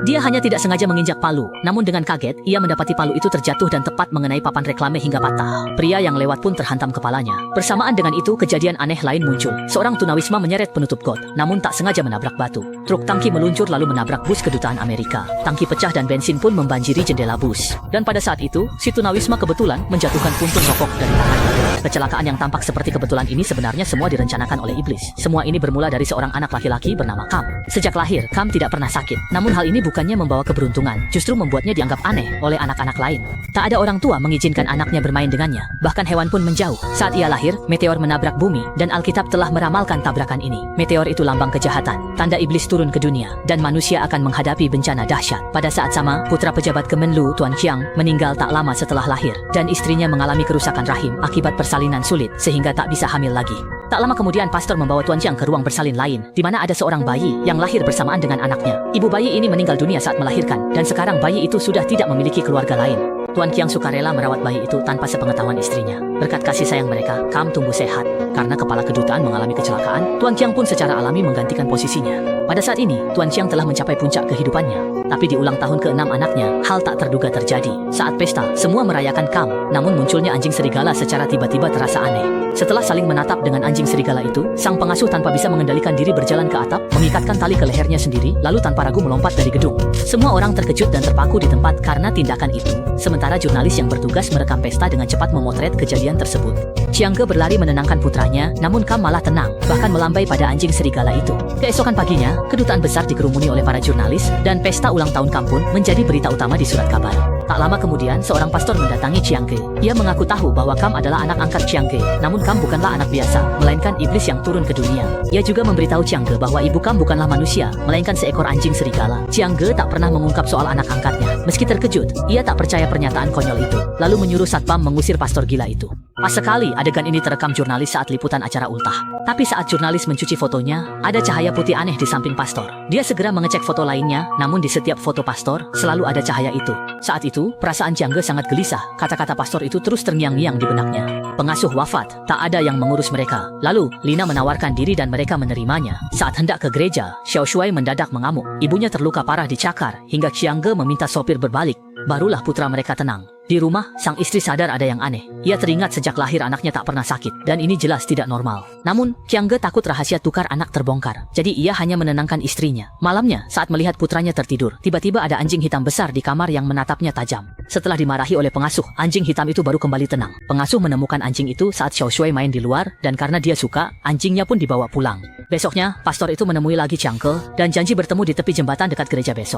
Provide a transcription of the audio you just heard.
Dia hanya tidak sengaja menginjak palu, namun dengan kaget, ia mendapati palu itu terjatuh dan tepat mengenai papan reklame hingga patah. Pria yang lewat pun terhantam kepalanya. Bersamaan dengan itu, kejadian aneh lain muncul. Seorang tunawisma menyeret penutup got, namun tak sengaja menabrak batu. Truk tangki meluncur lalu menabrak bus kedutaan Amerika. Tangki pecah dan bensin pun membanjiri jendela bus. Dan pada saat itu, si tunawisma kebetulan menjatuhkan puntung rokok dari tangannya. Kecelakaan yang tampak seperti kebetulan ini sebenarnya semua direncanakan oleh iblis. Semua ini bermula dari seorang anak laki-laki bernama Kam. Sejak lahir, Kam tidak pernah sakit. Namun hal ini bukannya membawa keberuntungan, justru membuatnya dianggap aneh oleh anak-anak lain. Tak ada orang tua mengizinkan anaknya bermain dengannya. Bahkan hewan pun menjauh. Saat ia lahir, meteor menabrak bumi, dan Alkitab telah meramalkan tabrakan ini. Meteor itu lambang kejahatan, tanda iblis turun ke dunia, dan manusia akan menghadapi bencana dahsyat. Pada saat sama, putra pejabat Kemenlu, Tuan Chiang, meninggal tak lama setelah lahir, dan istrinya mengalami kerusakan rahim akibat persalinan sulit, sehingga tak bisa hamil lagi. Tak lama kemudian pastor membawa Tuan Chiang ke ruang bersalin lain, di mana ada seorang bayi yang lahir bersamaan dengan anaknya. Ibu bayi ini meninggal dunia saat melahirkan, dan sekarang bayi itu sudah tidak memiliki keluarga lain. Tuan Chiang sukarela merawat bayi itu tanpa sepengetahuan istrinya. Berkat kasih sayang mereka, Kam tumbuh sehat. Karena kepala kedutaan mengalami kecelakaan, Tuan Chiang pun secara alami menggantikan posisinya. Pada saat ini, Tuan Chiang telah mencapai puncak kehidupannya. Tapi di ulang tahun ke-6 anaknya, hal tak terduga terjadi. Saat pesta, semua merayakan Kam, namun munculnya anjing serigala secara tiba-tiba terasa aneh. Setelah saling menatap dengan anjing serigala itu, sang pengasuh tanpa bisa mengendalikan diri berjalan ke atap, mengikatkan tali ke lehernya sendiri, lalu tanpa ragu melompat dari gedung. Semua orang terkejut dan terpaku di tempat karena tindakan itu. Sementara jurnalis yang bertugas merekam pesta dengan cepat memotret kejadian tersebut. Chiang Ge berlari menenangkan putranya, namun Kam malah tenang, bahkan melambai pada anjing serigala itu. Keesokan paginya, kedutaan besar dikerumuni oleh para jurnalis, dan pesta ulang tahun Kam pun menjadi berita utama di surat kabar. Tak lama kemudian, seorang pastor mendatangi Chiang Ge. Ia mengaku tahu bahwa Kam adalah anak angkat Chiang Ge, namun Kam bukanlah anak biasa, melainkan iblis yang turun ke dunia. Ia juga memberitahu Chiang Ge bahwa ibu Kam bukanlah manusia, melainkan seekor anjing serigala. Chiang Ge tak pernah mengungkap soal anak angkatnya. Meski terkejut, ia tak percaya pernyataan konyol itu, lalu menyuruh satpam mengusir pastor gila itu. Pas sekali adegan ini terekam jurnalis saat liputan acara ultah. Tapi saat jurnalis mencuci fotonya, ada cahaya putih aneh di samping pastor. Dia segera mengecek foto lainnya, namun di setiap foto pastor, selalu ada cahaya itu. Saat itu, perasaan Chiang Ge sangat gelisah. Kata-kata pastor itu terus terngiang-ngiang di benaknya. Pengasuh wafat, tak ada yang mengurus mereka. Lalu, Lina menawarkan diri dan mereka menerimanya. Saat hendak ke gereja, Xiao Shuai mendadak mengamuk. Ibunya terluka parah dicakar, hingga Chiang Ge meminta sopir berbalik. Barulah putra mereka tenang. Di rumah, sang istri sadar ada yang aneh. Ia teringat sejak lahir anaknya tak pernah sakit, dan ini jelas tidak normal. Namun, Chiang Ge takut rahasia tukar anak terbongkar. Jadi ia hanya menenangkan istrinya. Malamnya, saat melihat putranya tertidur, tiba-tiba ada anjing hitam besar di kamar yang menatapnya tajam. Setelah dimarahi oleh pengasuh, anjing hitam itu baru kembali tenang. Pengasuh menemukan anjing itu saat Xiao Shuai main di luar, dan karena dia suka, anjingnya pun dibawa pulang. Besoknya, pastor itu menemui lagi Chiang Ge, dan janji bertemu di tepi jembatan dekat gereja besok.